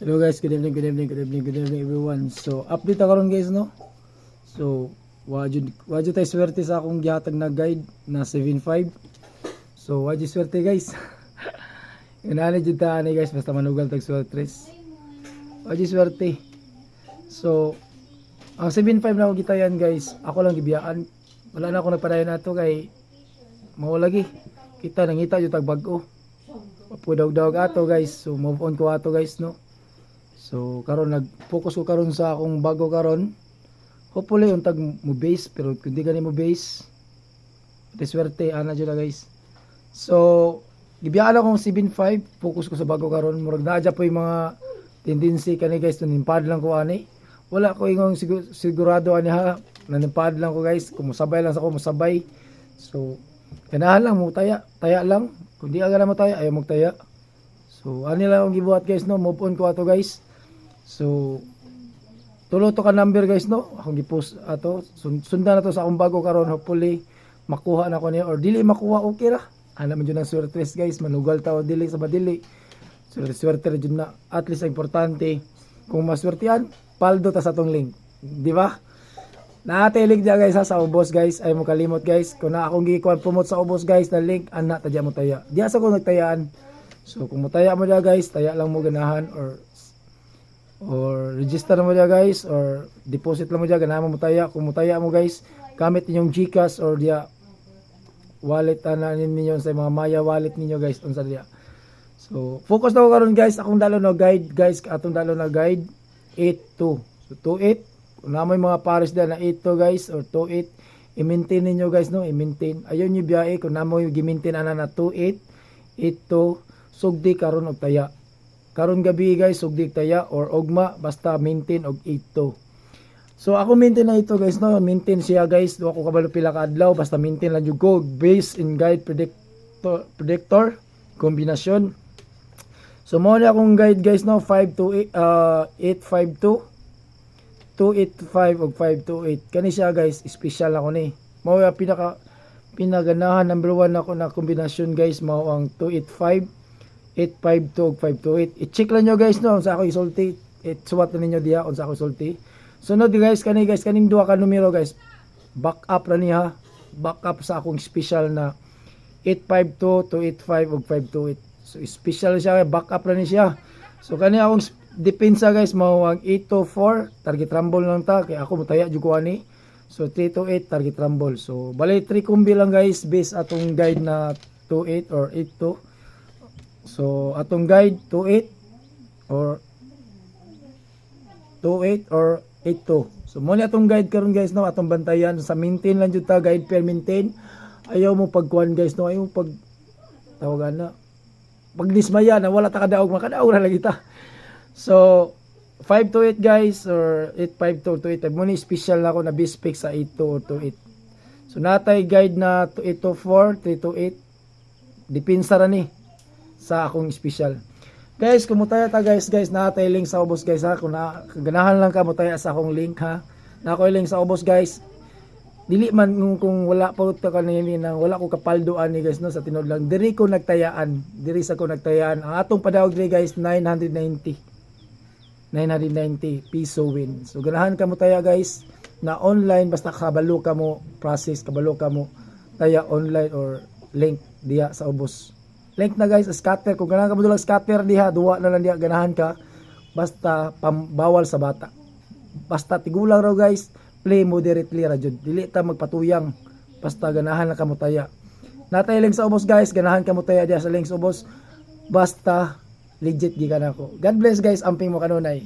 Hello guys, good evening, good evening, good evening, good evening everyone. So, update ako ron guys, no? So, wadyo tayo swerte sa akong gihatag na guide na 7.5. So, wadyo swerte guys. Inani dyan taan guys, basta manugal tag swertres. Wadyo swerte. So, ang 7.5 na ako gitayan guys, ako lang gibiyaan. Wala na ako nagpadayon na to kay mao lagi. Kita nangita yung tagbago. Pudawag-dawag ato guys. So, move on ko ato guys, no? So karon nag-focus ko karon sa akong bago karon. Hopefully untag mo base pero kung di gani mo base, ate swerte ana jud guys. So gibiyaan akong 7.5, focus ko sa bago karon. Murag naa po yung mga tendency kani guys, nimpad lang ko ani. Wala ko ingong sigurado ani ha. Nanimpad lang ko guys, kung musabay lang sa ako musabay. So ganahan lang mo taya lang. Kung di aga na mo taya ayaw mo taya. So ani lang akong gibuhat guys, no, move on ko ato guys. So tulo to ka number guys, no, akong gipost ato. Sundan na to sa akong bago karon, hopefully makuha na ko niya or dili makuha, okay ra. Ana man jud ang swertres guys, manugal ta o dili sa madili. Swerte ra jud na, at least importante kung maswertihan paldo ta sa tong link, di ba? Naatilig dia guys ha, sa ubos guys, ay mo kalimot guys. Kung na akong gikuan promote sa ubos guys na link, ana ta mo taya. Diya sa ko nagtayaan. So kung motaya mo dia guys, taya lang mo ganahan or register mo dia guys or deposit lang mo dia ganahan mo taya. Kung motaya mo guys, gamit ninyong GCash or dia wallet ana ninyo sa mga Maya wallet ninyo guys unsa dia. So focus na ko karon guys, akong dalo na guide guys, atong dalo na guide 82. So 28 kung namoy mga pares dia na 82 guys or 28, i-maintain ninyo guys, no, i-maintain. Ayon niyo biyahe kung namoy gi-maintain ana na 28 82 sugdi karon og taya. Karon gabi guys sugdi taya or ogma basta maintain og 82. So ako maintain na ito guys, no, maintain siya guys. Do ako kabalo pila ka adlaw basta maintain lang jud ko based in guide predictor kombinasyon. So mo na akong guide guys, no, 528 852 285 og 528. Kani siya guys, special ako ni. Mao ya pinaganahan number 1 ako na kombinasyon guys, mao ang 285 852 ug 528. I-check lang nyo guys, no, sa ako isulti. Suwat na ninyo diha on sa ako isulti. Sunod guys, kaning duha ka numero guys, back up ra niya. Back up sa akong special na 852 285 ug 528. So special siya, back up ra ni siya. So kani akong depensa guys, mao ang 824 target rumble lang ta kay ako mutaya jud ko ani. So 328 target rumble. So bali 3 kumbi lang guys based atong guide na 28 or 82. So atong guide 28 or 82. So mo ni atong guide karon guys, no, atong bantayan sa maintain lang jud ta, guide per maintain. Ayaw mo pagkuan guys, no, ayaw mo pag tawagan na pag dismaya na wala ta kadaog, makadaog ra lagi ta. So 528 guys or 852 285 mo ni special na ako na base pick sa 82 or 28. So natay guide na 824 328 depensa ra ni sa akong special. Guys, kung mutaya ta guys, natay link sa ubos guys ha. Kung ganahan lang ka mutaya sa akong link ha. Na ako link sa ubos guys. Dili man kung wala pa ta kanini nang wala ko kapaldoan ni guys, no, sa tinod lang. Diri ko nagtayaan. Diri sa ko nagtayaan. Ang atong padawag diri guys 990 piso win. So ganahan ka mo taya guys na online basta kabalo ka mo process, kabalo ka mo taya online or link diha sa ubos. Link na guys, scatter. Kung ganahan ka mo dulang scatter diha, duwa na lang diha ganahan ka. Basta bawal sa bata. Basta tigulang raw guys, play moderately ra jud. Dili ta magpatuyang. Basta ganahan na ka mo taya. Natay link sa ubos guys, ganahan ka mo taya diha sa link sa ubos. Basta legit gikan ako. God bless guys, amping mo kanunay.